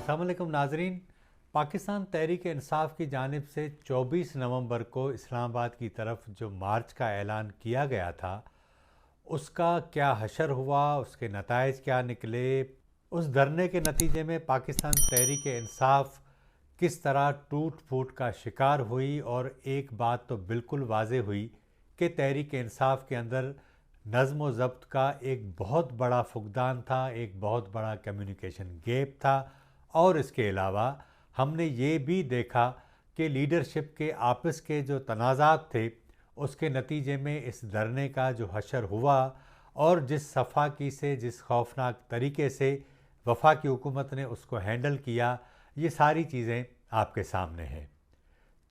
अस्सलाम वालेकुम नाजरीन। पाकिस्तान तहरीक इंसाफ की जानिब से 24 नवंबर को इस्लामाबाद की तरफ जो मार्च का ऐलान किया गया था, उसका क्या हशर हुआ, उसके नताइज क्या निकले, उस धरने के नतीजे में पाकिस्तान तहरीक इंसाफ किस तरह टूट फूट का शिकार हुई। और एक बात तो बिल्कुल वाज़े हुई कि तहरीक इंसाफ के अंदर नज़्म व ज़ब्त का एक बहुत बड़ा फुकदान था, एक बहुत बड़ा कम्युनिकेशन गैप था। और इसके अलावा हमने ये भी देखा कि लीडरशिप के आपस के जो तनाज़ात थे, उसके नतीजे में इस धरने का जो हशर हुआ और जिस सफाकी से, जिस खौफनाक तरीके से वफाकी हुकूमत ने उसको हैंडल किया, ये सारी चीज़ें आपके सामने हैं।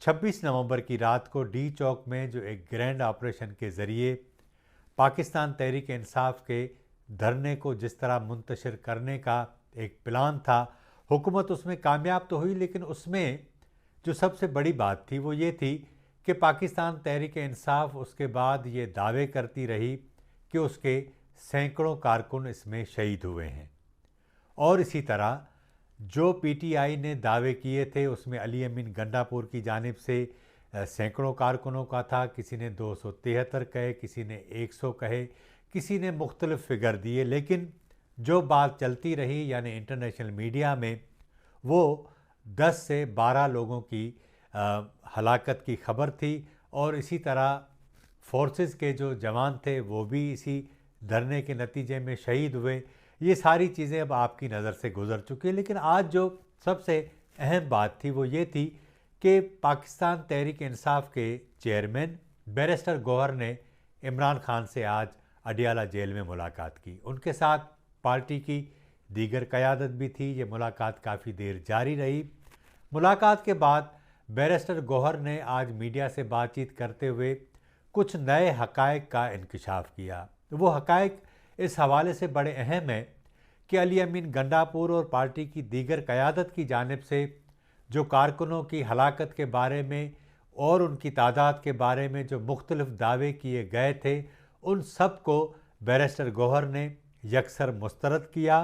26 नवंबर की रात को डी चौक में जो एक ग्रैंड ऑपरेशन के ज़रिए पाकिस्तान तहरीक इंसाफ के धरने को जिस तरह मुंतशिर करने का एक प्लान था, हुकूमत उसमें कामयाब तो हुई, लेकिन उसमें जो सबसे बड़ी बात थी वो ये थी कि पाकिस्तान तहरीक इंसाफ उसके बाद ये दावे करती रही कि उसके सैकड़ों कारकुन इसमें शहीद हुए हैं। और इसी तरह जो पीटीआई ने दावे किए थे उसमें अली अमीन गंडापुर की जानिब से सैकड़ों कारकुनों का था, किसी ने 273 कहे, किसी ने 100 कहे, किसी ने मुख्तलिफ फिगर दिए, लेकिन जो बात चलती रही यानी इंटरनेशनल मीडिया में, वो 10 से 12 लोगों की हलाकत की खबर थी। और इसी तरह फोर्सेस के जो जवान थे वो भी इसी धरने के नतीजे में शहीद हुए। ये सारी चीज़ें अब आपकी नज़र से गुजर चुकी हैं, लेकिन आज जो सबसे अहम बात थी वो ये थी कि पाकिस्तान तहरीक इंसाफ के चेयरमैन बैरिस्टर गौहर ने इमरान खान से आज अडियाला जेल में मुलाकात की। उनके साथ पार्टी की दीगर क़यादत भी थी। ये मुलाकात काफ़ी देर जारी रही। मुलाकात के बाद बैरिस्टर गौहर ने आज मीडिया से बातचीत करते हुए कुछ नए हक़ाइक़ का इंकिशाफ किया। वो हक़ाइक़ इस हवाले से बड़े अहम हैं कि अली अमीन गंडापुर और पार्टी की दीगर क़यादत की जानिब से जो कारकुनों की हलाकत के बारे में और उनकी तादाद के बारे में जो मुख्तलिफ दावे किए गए थे, उन सब को बैरिस्टर गौहर ने यकसर मुस्तरद किया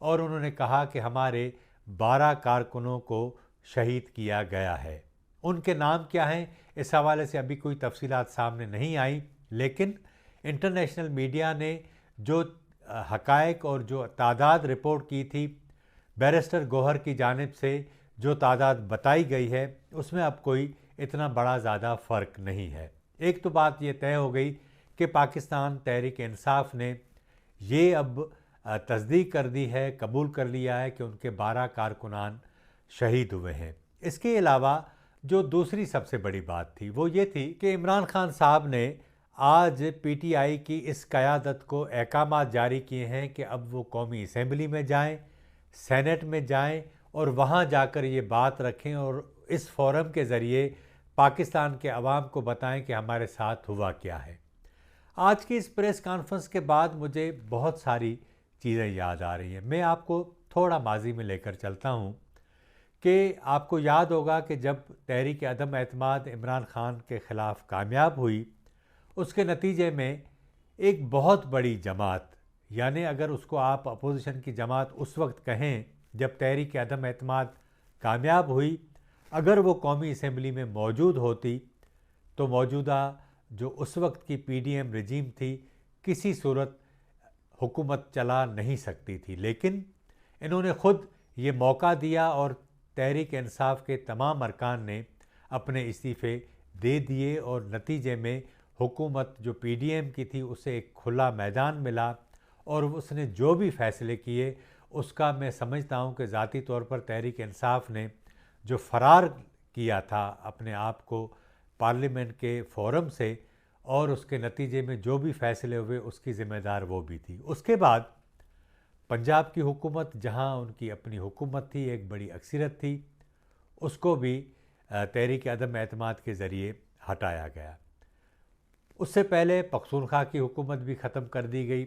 और उन्होंने कहा कि हमारे 12 कारकुनों को शहीद किया गया है। उनके नाम क्या हैं, इस हवाले से अभी कोई तफसीलात सामने नहीं आई, लेकिन इंटरनेशनल मीडिया ने जो हक़ाइक़ और जो तादाद रिपोर्ट की थी, बैरिस्टर गौहर की जानिब से जो तादाद बताई गई है, उसमें अब कोई इतना बड़ा ज़्यादा फ़र्क नहीं है। एक तो बात ये तय हो गई कि पाकिस्तान तहरीक इंसाफ ने ये अब तस्दीक कर दी है, कबूल कर लिया है कि उनके 12 कारकुनान शहीद हुए हैं। इसके अलावा जो दूसरी सबसे बड़ी बात थी वो ये थी कि इमरान खान साहब ने आज पीटीआई की इस क़यादत को अहकामात जारी किए हैं कि अब वो कौमी असम्बली में जाएं, सेनेट में जाएं और वहाँ जाकर ये बात रखें और इस फोरम के ज़रिए पाकिस्तान के अवाम को बताएं कि हमारे साथ हुआ क्या है। आज की इस प्रेस कॉन्फ्रेंस के बाद मुझे बहुत सारी चीज़ें याद आ रही हैं। मैं आपको थोड़ा माजी में लेकर चलता हूँ कि आपको याद होगा कि जब तहरीक अदम एतमाद इमरान खान के ख़िलाफ़ कामयाब हुई, उसके नतीजे में एक बहुत बड़ी जमात, यानी अगर उसको आप अपोजिशन की जमात उस वक्त कहें जब तहरीक अदम एतमाद कामयाब हुई, अगर वो कौमी असम्बली में मौजूद होती तो मौजूदा जो उस वक्त की पीडीएम रजीम थी किसी सूरत हुकूमत चला नहीं सकती थी। लेकिन इन्होंने ख़ुद ये मौका दिया और तहरीक इंसाफ के तमाम अरकान ने अपने इस्तीफ़े दे दिए और नतीजे में हुकूमत जो पीडीएम की थी उसे एक खुला मैदान मिला और उसने जो भी फ़ैसले किए उसका मैं समझता हूँ कि ज़ाती तौर पर तहरीक इंसाफ ने जो फ़रार किया था अपने आप को पार्लियामेंट के फोरम से और उसके नतीजे में जो भी फ़ैसले हुए उसकी ज़िम्मेदार वो भी थी। उसके बाद पंजाब की हुकूमत, जहाँ उनकी अपनी हुकूमत थी, एक बड़ी अक्सरियत थी, उसको भी तहरीक अदम एतमाद के ज़रिए हटाया गया। उससे पहले पख्तूनख्वा की हुकूमत भी ख़त्म कर दी गई।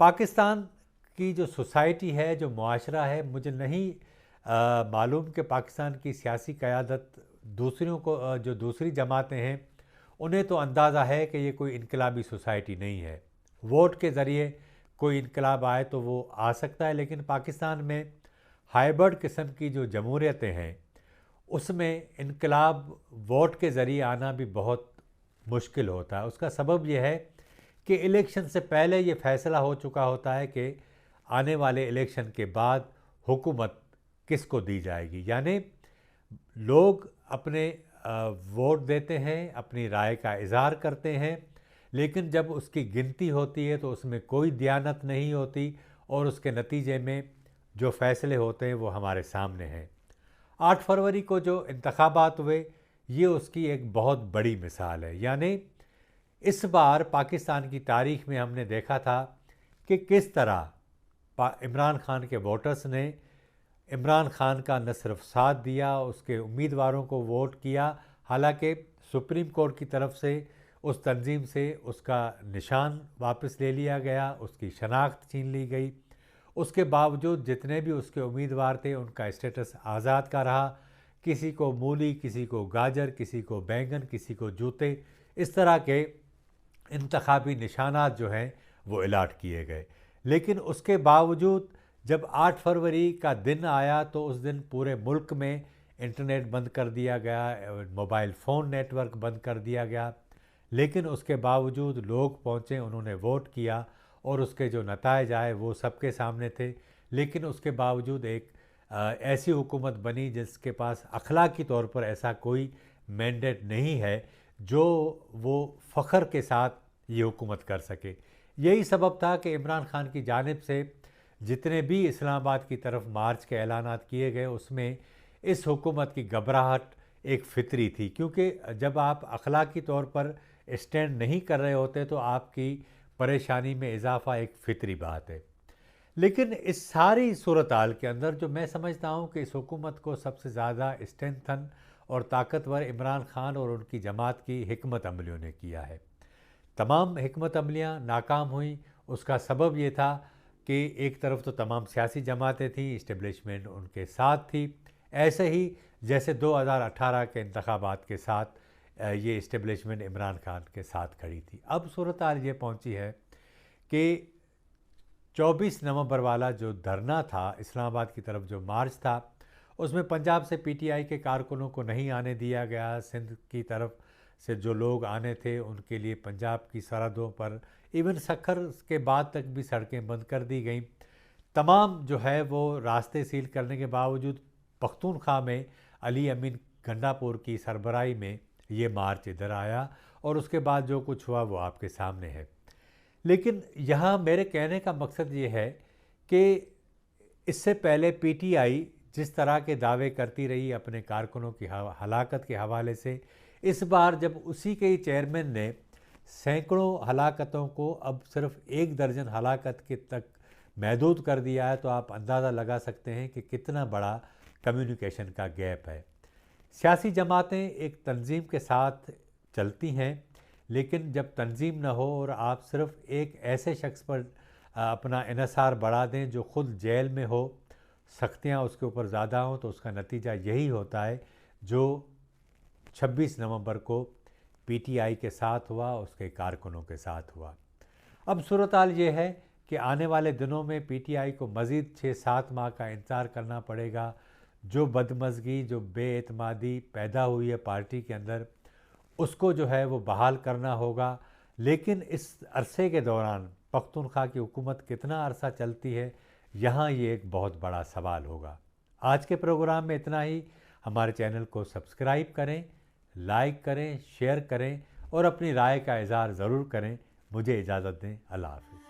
पाकिस्तान की जो सोसाइटी है, जो मुआशरा है, मुझे नहीं मालूम कि पाकिस्तान की सियासी क़यादत दूसरों को जो दूसरी जमातें हैं उन्हें तो अंदाज़ा है कि ये कोई इनकलाबी सोसाइटी नहीं है। वोट के ज़रिए कोई इनकलाब आए तो वो आ सकता है, लेकिन पाकिस्तान में हाइब्रिड किस्म की जो जमहूरियतें हैं उसमें इनकलाब वोट के ज़रिए आना भी बहुत मुश्किल होता है। उसका सबब यह है कि इलेक्शन से पहले ये फैसला हो चुका होता है कि आने वाले इलेक्शन के बाद हुकूमत किसको दी जाएगी। यानी लोग अपने वोट देते हैं, अपनी राय का इज़हार करते हैं, लेकिन जब उसकी गिनती होती है तो उसमें कोई दयानत नहीं होती और उसके नतीजे में जो फ़ैसले होते हैं वो हमारे सामने हैं। 8 फरवरी को जो इंतखाबात हुए ये उसकी एक बहुत बड़ी मिसाल है। यानी इस बार पाकिस्तान की तारीख में हमने देखा था कि किस तरह इमरान खान के वोटर्स ने इमरान खान का न सिर्फ साथ दिया, उसके उम्मीदवारों को वोट किया। हालांकि सुप्रीम कोर्ट की तरफ से उस तंजीम से उसका निशान वापस ले लिया गया, उसकी शनाख्त छीन ली गई। उसके बावजूद जितने भी उसके उम्मीदवार थे उनका स्टेटस आज़ाद का रहा। किसी को मूली, किसी को गाजर, किसी को बैंगन, किसी को जूते, इस तरह के इंतखाबी निशानात जो हैं वो अलाट किए गए। लेकिन उसके बावजूद जब 8 फरवरी का दिन आया तो उस दिन पूरे मुल्क में इंटरनेट बंद कर दिया गया, मोबाइल फ़ोन नेटवर्क बंद कर दिया गया। लेकिन उसके बावजूद लोग पहुँचे, उन्होंने वोट किया और उसके जो नताइज आए वो सबके सामने थे। लेकिन उसके बावजूद एक ऐसी हुकूमत बनी जिसके पास अखलाकी तौर पर ऐसा कोई मैंडेट नहीं है जो वो फ़ख्र के साथ ये हुकूमत कर सके। यही सबब था कि इमरान खान की जानिब से जितने भी इस्लामाबाद की तरफ मार्च के ऐलानात किए गए उसमें इस हुकूमत की घबराहट एक फ़ितरी थी, क्योंकि जब आप अखलाकी तौर पर स्टैंड नहीं कर रहे होते तो आपकी परेशानी में इजाफ़ा एक फ़ितरी बात है। लेकिन इस सारी सूरत-हाल के अंदर जो मैं समझता हूँ कि इस हुकूमत को सबसे ज़्यादा स्ट्रेंथन और ताकतवर इमरान खान और उनकी जमात की हिकमत अमलियों ने किया है। तमाम हिकमत अमलियाँ नाकाम हुई। उसका सबब ये था कि एक तरफ तो तमाम सियासी जमातें थीं, इस्टेब्लिशमेंट उनके साथ थी, ऐसे ही जैसे 2018 के इंतखाबात के साथ ये इस्टेब्लिशमेंट इमरान खान के साथ खड़ी थी। अब सूरत-हाल ये पहुँची है कि 24 नवंबर वाला जो धरना था, इस्लामाबाद की तरफ जो मार्च था, उसमें पंजाब से पीटीआई के कारकुनों को नहीं आने दिया गया। सिंध की तरफ से जो लोग आने थे उनके लिए पंजाब की सरहदों पर इवन सक्खर के बाद तक भी सड़कें बंद कर दी गई। तमाम जो है वो रास्ते सील करने के बावजूद पख्तूनख्वा में अली अमीन गंडापुर की सरबराही में ये मार्च इधर आया और उसके बाद जो कुछ हुआ वो आपके सामने है। लेकिन यहाँ मेरे कहने का मकसद ये है कि इससे पहले पीटीआई जिस तरह के दावे करती रही अपने कारकुनों की हलाकत के हवाले से, इस बार जब उसी के ही चेयरमैन ने सैकड़ों हलाकतों को अब सिर्फ 1 दर्जन हलाकत के तक महदूद कर दिया है, तो आप अंदाज़ा लगा सकते हैं कि कितना बड़ा कम्युनिकेशन का गैप है। सियासी जमातें एक तंजीम के साथ चलती हैं, लेकिन जब तंजीम न हो और आप सिर्फ एक ऐसे शख्स पर अपना इन्हिसार बढ़ा दें जो ख़ुद जेल में हो, सख्तियाँ उसके ऊपर ज़्यादा हों, तो उसका नतीजा यही होता है जो 26 नवंबर को पीटीआई के साथ हुआ, उसके कारकुनों के साथ हुआ। अब सूरत-हाल ये है कि आने वाले दिनों में पीटीआई को मज़ीद 6-7 माह का इंतज़ार करना पड़ेगा। जो बदमज़गी, जो बेएतमादी पैदा हुई है पार्टी के अंदर, उसको जो है वो बहाल करना होगा। लेकिन इस अरसे के दौरान पख्तूनख्वा की हुकूमत कितना अरसा चलती है, यहाँ ये एक बहुत बड़ा सवाल होगा। आज के प्रोग्राम में इतना ही। हमारे चैनल को सब्सक्राइब करें, लाइक करें, शेयर करें और अपनी राय का इज़हार ज़रूर करें। मुझे इजाज़त दें। अल्लाह हाफ़िज़।